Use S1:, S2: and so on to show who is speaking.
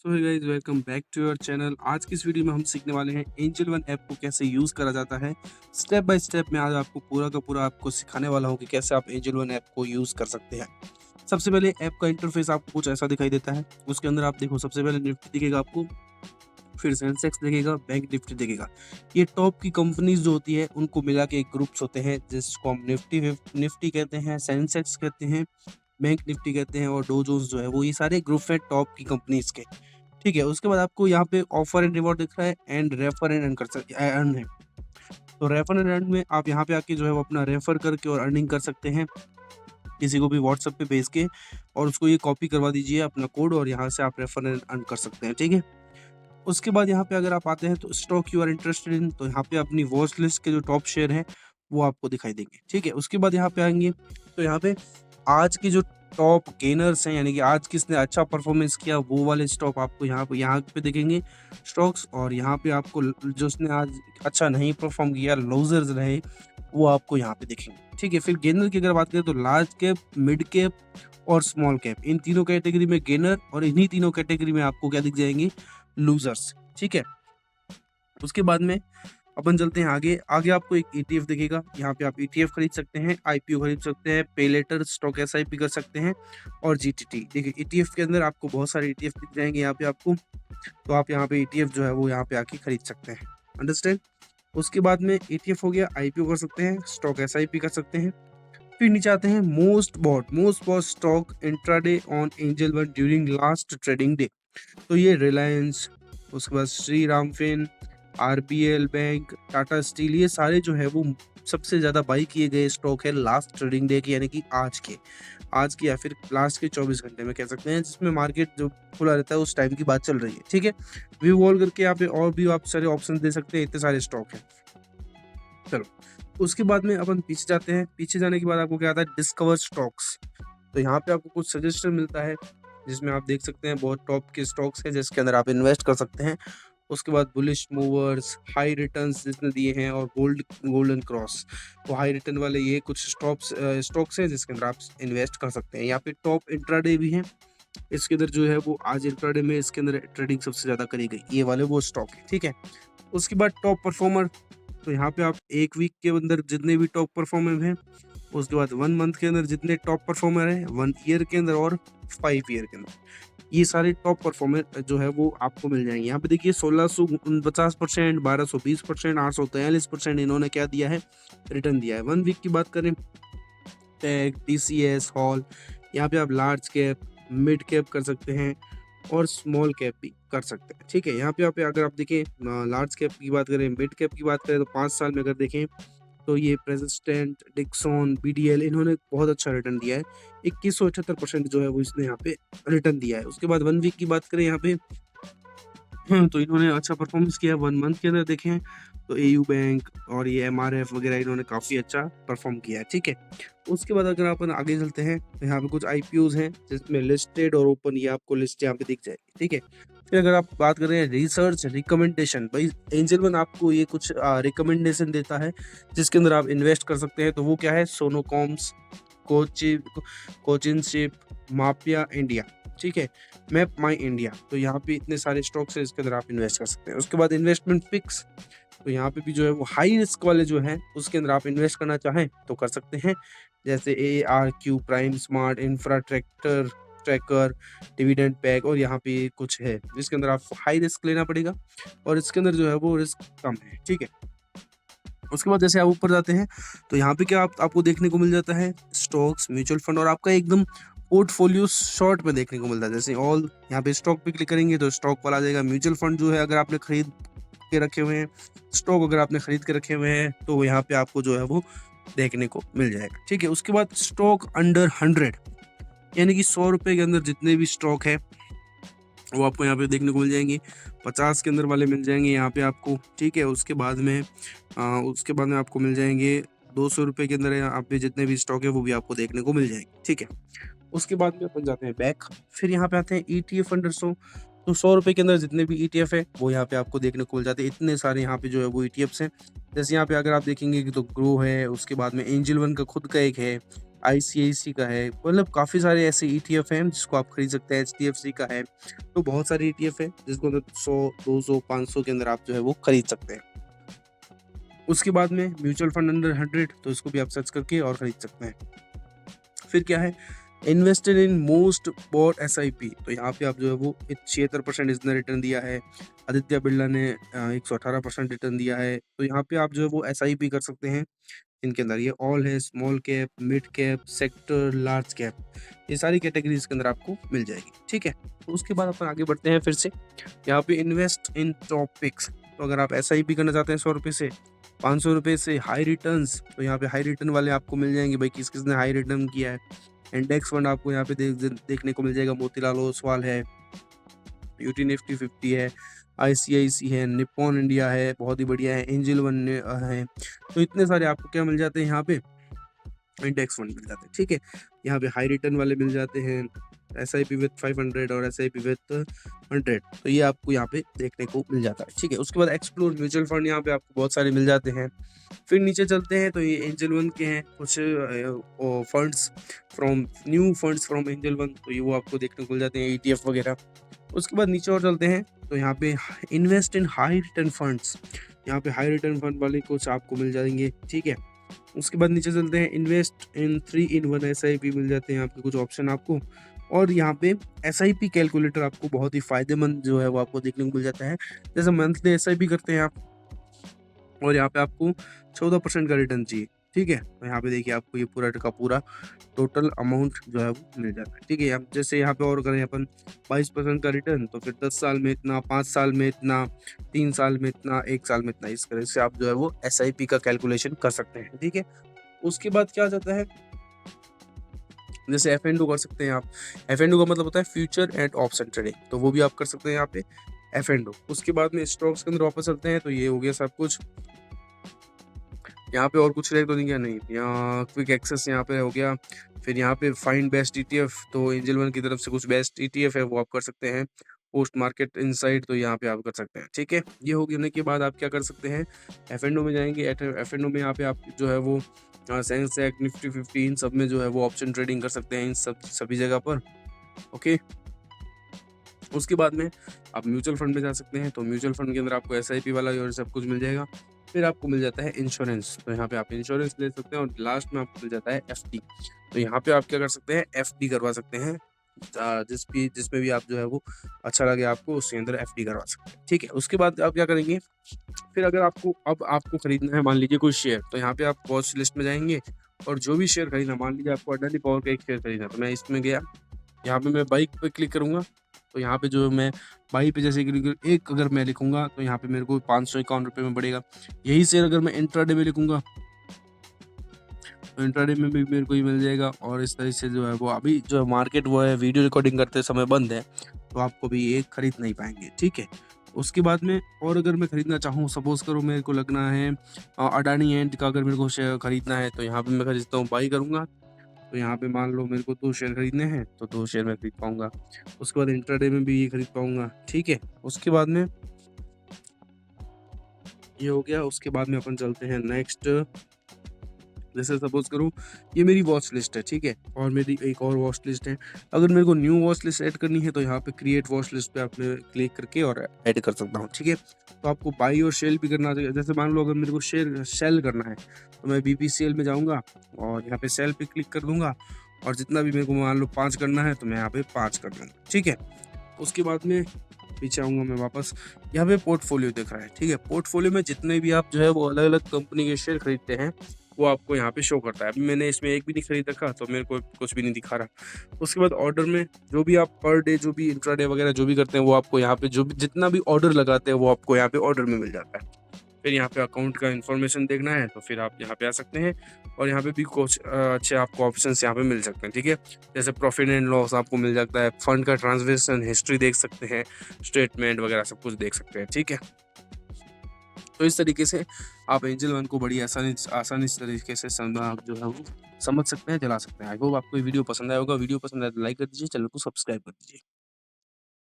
S1: So hey guys, welcome back to your channel. आज की इस वीडियो में हम सीखने वाले हैं एंजल वन ऐप को कैसे यूज़ करा जाता है। स्टेप बाय स्टेप मैं आज आपको पूरा का पूरा आपको सिखाने वाला हूं कि कैसे आप एंजल वन ऐप को यूज़ कर सकते हैं। सबसे पहले ऐप का इंटरफेस आपको कुछ ऐसा दिखाई देता है। उसके अंदर आप देखो, सबसे पहले निफ्टी दिखेगा आपको, फिर सेंसेक्स दिखेगा, बैंक निफ्टी दिखेगा। ये टॉप की कंपनीज जो होती है उनको मिला के एक ग्रुप्स होते हैं, जिसको हम निफ्टी निफ्टी कहते हैं, सेंसेक्स कहते हैं, बैंक निफ्टी कहते हैं, और डो जोन्स जो है वो ये सारे ग्रुप है टॉप की कंपनीज के। ठीक है, उसके बाद आपको यहाँ पे ऑफर एंड रिवॉर्ड दिख रहा है, एंड रेफर एंड अर्न कर सकते अर्न है। तो रेफर एंड अर्न में आप यहाँ पे आके जो है वो अपना रेफर करके और अर्निंग कर सकते हैं, किसी को भी व्हाट्सएप पे भेज के, और उसको ये कॉपी करवा दीजिए अपना कोड, और यहाँ से आप रेफर एंड अर्न कर सकते हैं। ठीक है, उसके बाद यहाँ पे अगर आप आते हैं तो stock you are interested in, तो यहाँ पे अपनी वॉच लिस्ट के जो टॉप शेयर है वो आपको दिखाई देंगे। ठीक है, उसके बाद यहाँ पे आएंगे तो यहाँ पे आज के जो टॉप गेनर्स हैं, यानी कि आज किसने अच्छा परफॉर्मेंस किया, वो वाले स्टॉक आपको यहाँ पे दिखेंगे स्टॉक्स। और यहाँ पे आपको जो उसने आज अच्छा नहीं परफॉर्म किया, लूजर्स रहे, वो आपको यहाँ पे दिखेंगे। ठीक है, फिर गेनर की अगर बात करें तो लार्ज कैप, मिड कैप और स्मॉल कैप, इन तीनों कैटेगरी में गेनर, और इन्हीं तीनों कैटेगरी में आपको क्या दिख जाएंगे, लूजर्स। ठीक है, उसके बाद में अपन चलते हैं आगे। आगे आपको एक ईटीएफ दिखेगा, यहाँ पे आप ईटीएफ खरीद सकते हैं, आईपीओ खरीद सकते हैं, पे लेटर स्टॉक एसआईपी कर सकते हैं, और जीटीटी। देखिए, ईटीएफ के अंदर आपको बहुत सारे ईटीएफ दिख जाएंगे यहाँ पे आपको, तो आप यहाँ पे ईटीएफ जो है वो यहाँ पे आके खरीद सकते हैं। अंडरस्टैंड। उसके बाद में ईटीएफ हो गया, आईपीओ कर सकते हैं, स्टॉक एसआईपी कर सकते हैं। फिर नीचे आते हैं most bought stock intraday on Angel One during last trading day. तो ये रिलायंस, उसके बाद Shri Ram fin, RBL bank, Tata steel, ये सारे जो है वो सबसे ज़्यादा बाई किए गए स्टॉक है लास्ट ट्रेडिंग डे की, यानी कि आज के या फिर लास्ट के 24 घंटे में कह सकते हैं, जिसमें मार्केट जो खुला रहता है उस टाइम की बात चल रही है। ठीक है, व्यू वॉल करके यहाँ पे और भी आप सारे ऑप्शन दे सकते हैं, इतने सारे स्टॉक हैं। चलो, उसके बाद में अपन पीछे जाते हैं। पीछे जाने के बाद आपको क्या आता है, डिस्कवर स्टॉक्स। तो यहाँ पे आपको कुछ सजेशन मिलता है, जिसमें आप देख सकते हैं बहुत टॉप के स्टॉक्स हैं जिसके अंदर आप इन्वेस्ट कर सकते हैं। उसके बाद बुलिश मूवर्स, हाई रिटर्न्स जिसने दिए हैं, और गोल्डन क्रॉस, तो हाई रिटर्न वाले ये कुछ स्टॉक्स हैं जिसके अंदर आप इन्वेस्ट कर सकते हैं। यहाँ पे टॉप इंट्राडे भी हैं, इसके अंदर जो है वो आज इंट्राडे में इसके अंदर ट्रेडिंग सबसे ज़्यादा करी गई, ये वाले वो स्टॉक है। ठीक है, उसके बाद टॉप परफॉर्मर, तो यहाँ पे आप एक वीक के अंदर जितने भी टॉप परफॉर्मर हैं, उसके बाद 1 मंथ के अंदर जितने टॉप परफॉर्मर हैं, 1 ईयर के अंदर, और 5 ईयर के अंदर, ये सारे टॉप परफॉर्मर जो है वो आपको मिल जाएंगे। यहाँ पे देखिए 1649%, 1220%, 843% इन्होंने क्या दिया है, रिटर्न दिया है। 1 वीक की बात करें, टेक, टीसीएस, हॉल, यहाँ पे आप लार्ज कैप, मिड कैप कर सकते हैं, और स्मॉल कैप भी कर सकते हैं। ठीक है, यहाँ पे अगर आप देखें, लार्ज कैप की बात करें, मिड कैप की बात करें, तो 5 साल में अगर देखें तो ये प्रेसिडेंट, डिक्सन, बीडीएल, इन्होंने बहुत अच्छा रिटर्न दिया है। 2178% जो है वो इसने यहाँ पे रिटर्न दिया है। उसके बाद 1 वीक की बात करें यहाँ पे, तो इन्होंने अच्छा परफॉर्मेंस किया। 1 मंथ के अंदर देखें तो एयू बैंक और ये एमआरएफ वगैरह इन्होंने काफ़ी अच्छा परफॉर्म किया है। ठीक है, उसके बाद अगर अपन आगे चलते हैं तो यहाँ पे कुछ आईपीओज हैं जिसमें लिस्टेड और ओपन, ये आपको लिस्ट यहाँ पे दिख जाएगी। ठीक है, फिर अगर आप बात करें रिसर्च रिकमेंडेशन, भाई एंजल वन आपको ये कुछ रिकमेंडेशन देता है जिसके अंदर आप इन्वेस्ट कर सकते हैं। तो वो क्या है, सोनोकॉम्स, कोचिनशिप, मापिया इंडिया। ठीक है, मैप माई इंडिया, तो यहाँ पे इतने सारे स्टॉक्स है, इसके अंदर आप इन्वेस्ट कर सकते हैं। उसके बाद इन्वेस्टमेंट पिक्स, तो यहाँ पे भी जो है वो हाई रिस्क वाले जो हैं उसके अंदर आप इन्वेस्ट करना चाहें तो कर सकते हैं, जैसे ARQ, prime smart, infra tracker, dividend pack, और यहाँ पे कुछ है जिसके अंदर आपको हाई रिस्क लेना पड़ेगा, और इसके अंदर जो है वो रिस्क कम है। ठीक है, उसके बाद जैसे आप ऊपर जाते हैं तो यहाँ पे क्या आपको देखने को मिल जाता है, स्टॉक्स, म्यूचुअल फंड, और आपका एकदम पोर्टफोलियो शॉर्ट में देखने को मिलता है। जैसे ऑल, यहाँ पे स्टॉक पे क्लिक करेंगे तो स्टॉक वाला आ जाएगा। म्यूचुअल फंड जो है अगर आपने खरीद के रखे हुए हैं, स्टॉक अगर आपने खरीद के रखे हुए हैं, तो यहाँ पे आपको जो है वो देखने को मिल जाएगा। ठीक है, उसके बाद स्टॉक अंडर 100, यानी कि 100 रुपये के अंदर जितने भी स्टॉक है वो आपको यहाँ पे देखने को मिल जाएंगे। 50 के अंदर वाले मिल जाएंगे यहाँ पे आपको। ठीक है, उसके बाद में आपको मिल जाएंगे 200 रुपये के अंदर यहाँ पे जितने भी स्टॉक है वो भी आपको देखने को मिल जाएंगे। ठीक है, उसके बाद में अपन जाते हैं बैक, फिर यहाँ पे आते हैं ETF अंडर 100, तो 100 रुपये के अंदर जितने भी ETF है वो यहाँ पे आपको देखने को मिल जाते हैं। इतने सारे यहाँ पे जो है वो ETFs हैं। जैसे यहाँ पे अगर आप देखेंगे कि तो ग्रो है, उसके बाद में एंजल वन का खुद का एक है, आईसीआईसी का है, मतलब काफ़ी सारे ऐसे ईटीएफ हैं जिसको आप खरीद सकते हैं। एचडीएफसी का है, तो बहुत सारे ईटीएफ है जिसको मतलब 100, 200, 500 के अंदर आप जो है वो खरीद सकते हैं। उसके बाद में म्यूचुअल फंड अंडर 100, तो इसको भी आप सर्च करके और खरीद सकते हैं। फिर क्या है, invested in most bought SIP, तो यहाँ पे आप जो है वो 76% इसने रिटर्न दिया है। आदित्य बिरला ने 118% रिटर्न दिया है। तो यहाँ पे आप जो है वो एसआईपी कर सकते हैं। इनके अंदर ये ऑल है, small cap, mid cap, sector, large cap, ये सारी कैटेगरीज के अंदर आपको मिल जाएगी। ठीक है, तो उसके बाद अपन आगे बढ़ते हैं। फिर से यहाँ पे इन्वेस्ट इन टॉपिक्स, तो अगर आप एसआईपी करना चाहते हैं 100 रुपये से, 500 रुपये से हाई रिटर्न्स, तो यहाँ पे हाई रिटर्न वाले आपको मिल जाएंगे भाई, किस किसने हाई रिटर्न किया है। इंडेक्स फंड आपको यहाँ पे देखने को मिल जाएगा, मोतीलाल ओसवाल है, यूटी निफ्टी 50 है, आईसीआईसी है, निप्पॉन इंडिया है, बहुत ही बढ़िया है, एंजल वन है। तो इतने सारे आपको क्या मिल जाते हैं यहाँ पे, इंडेक्स फंड मिल जाते हैं। ठीक है, यहाँ पे हाई रिटर्न वाले मिल जाते हैं, SIP विथ 500 और SIP विथ 100, तो ये आपको यहाँ पे देखने को मिल जाता है। ठीक है, उसके बाद एक्सप्लोर म्यूचुअल फंड, यहाँ पे आपको बहुत सारे मिल जाते हैं। फिर नीचे चलते हैं, तो ये एंजल वन के हैं कुछ funds from new funds from angel one, तो ये वो आपको देखने को मिल जाते हैं, ETF वगैरह। उसके बाद नीचे और चलते हैं, तो यहाँ पे invest in high return funds, यहाँ पे हाई रिटर्न फंड वाले कुछ आपको मिल जाएंगे। ठीक है, उसके बाद नीचे चलते हैं, इन्वेस्ट इन 3-in-1 SIP मिल जाते हैं आपके कुछ ऑप्शन आपको। और यहाँ पे SIP कैलकुलेटर आपको बहुत ही फायदेमंद जो है वो आपको देखने को मिल जाता है। जैसे मंथली SIP करते हैं आप, और यहाँ पे आपको 14% का रिटर्न चाहिए। ठीक है, तो यहाँ पे देखिए आपको ये पूरा का पूरा टोटल अमाउंट जो है वो मिल जाता है। ठीक है, अब जैसे यहाँ पे और करें अपन 22% का रिटर्न, तो फिर 10 साल में इतना, 5 साल में इतना, 3 साल में इतना, 1 साल में इतना, इस तरह से आप जो है वो SIP का कैलकुलेशन कर सकते हैं। ठीक है, उसके बाद क्या जाता है, जैसे F&O कर सकते हैं आप। F&O का मतलब होता है फ्यूचर एंड ऑप्शन ट्रेडिंग, तो वो भी आप कर सकते हैं यहाँ पे F&O। उसके बाद में स्टॉक्स के अंदर वापस चलते हैं, तो ये हो गया सब कुछ। यहाँ पे और कुछ रह तो नहीं गया, नहीं, यहाँ क्विक एक्सेस यहाँ पे हो गया। फिर यहाँ पे फाइंड बेस्ट ETF, तो एंजल वन की तरफ से कुछ बेस्ट ETF है वो आप कर सकते हैं। पोस्ट मार्केट इनसाइट, तो यहाँ पे आप कर सकते हैं। ठीक है, ये हो गया के बाद आप क्या कर सकते हैं, F&O में जाएंगे। F&O में यहाँ पे आप जो है वो सेंसेक्स, निफ्टी 50, इन सब में जो है वो ऑप्शन ट्रेडिंग कर सकते हैं, इन सभी जगह पर। ओके, उसके बाद में आप म्यूचुअल फंड में जा सकते हैं, तो म्यूचुअल फंड के अंदर आपको SIP वाला और सब कुछ मिल जाएगा। फिर आपको मिल जाता है इंश्योरेंस, तो यहाँ पे आप इंश्योरेंस ले सकते हैं। और लास्ट में आपको मिल जाता है FD, तो यहाँ पे आप क्या कर सकते हैं, FD करवा सकते हैं। जिसमें भी आप जो है वो अच्छा लगे आपको, उसके अंदर FD करवा सकते हैं। ठीक है, उसके बाद आप क्या करेंगे, फिर अगर आपको खरीदना है मान लीजिए कोई शेयर, तो यहाँ पे आप वॉच लिस्ट में जाएंगे, और जो भी शेयर खरीदना, मान लीजिए आपको अडानी पावर का एक शेयर खरीदना, तो मैं इसमें गया, यहाँ पे मैं बाइक पे क्लिक करूंगा, तो यहाँ पे जो मैं बाई पे जैसे एक अगर मैं लिखूंगा, तो यहाँ पे मेरे को 551 रुपये में पड़ेगा। यही शेयर अगर मैं इंट्राडे में लिखूंगा, तो इंट्राडे में भी मेरे को ही मिल जाएगा। और इस तरह से जो है वो अभी जो मार्केट वो है वीडियो रिकॉर्डिंग करते समय बंद है, तो आपको भी एक खरीद नहीं पाएंगे। ठीक है, उसके बाद में और अगर मैं खरीदना चाहूँ, सपोज करो मेरे को लगना है अडानी एंड का, अगर मेरे को शेयर खरीदना है, तो यहाँ पे मैं खरीदता हूँ, बाई करूँगा। तो यहाँ पे मान लो मेरे को 2 शेयर खरीदने हैं, तो 2 शेयर मैं खरीद पाऊंगा। उसके बाद इंट्राडे में भी ये खरीद पाऊंगा। ठीक है, उसके बाद में ये हो गया। उसके बाद में अपन चलते हैं नेक्स्ट, जैसे सपोज करूँ ये मेरी वॉच लिस्ट है। ठीक है, और मेरी एक और वॉच लिस्ट है। अगर मेरे को न्यू वॉच लिस्ट ऐड करनी है, तो यहाँ पे क्रिएट वॉच लिस्ट पे आपने क्लिक करके और ऐड कर सकता हूँ। ठीक है, तो आपको बाई और सेल भी करना चाहिए। जैसे मान लो अगर मेरे को शेयर सेल करना है, तो मैं BPCL में जाऊँगा और यहाँ पे सेल पे क्लिक कर दूंगा, और जितना भी मेरे को मान लो 5 करना है, तो मैं यहाँ पे 5 कर दूँगा। ठीक है, उसके बाद में पीछे आऊँगा मैं वापस, यहाँ पे पोर्टफोलियो दिख रहा है। ठीक है, पोर्टफोलियो में जितने भी आप जो है वो अलग अलग कंपनी के शेयर खरीदते हैं, वो आपको यहाँ पे शो करता है। अभी मैंने इसमें एक भी नहीं खरीद रखा, तो मेरे को कुछ भी नहीं दिखा रहा। उसके बाद ऑर्डर में जो भी आप पर डे, जो भी इंट्राडे वगैरह जो भी करते हैं, वो आपको यहाँ पे जो भी जितना भी ऑर्डर लगाते हैं, वो आपको यहाँ पे ऑर्डर में मिल जाता है। फिर यहाँ पे अकाउंट का इन्फॉर्मेशन देखना है, तो फिर आप यहाँ पे आ सकते हैं, और यहाँ पे भी कुछ अच्छे आपको ऑप्शंस यहाँ पे मिल सकते हैं। ठीक है, जैसे प्रॉफिट एंड लॉस आपको मिल जाता है, फंड का ट्रांजैक्शन हिस्ट्री देख सकते हैं, स्टेटमेंट वगैरह सब कुछ देख सकते हैं। ठीक है, तो इस तरीके से आप एंजल वन को बड़ी आसानी तरीके से जो है वो समझ सकते हैं, चला सकते हैं। आई होप आपको ये वीडियो पसंद आया होगा। वीडियो पसंद आया तो लाइक कर दीजिए, चैनल को सब्सक्राइब कर दीजिए।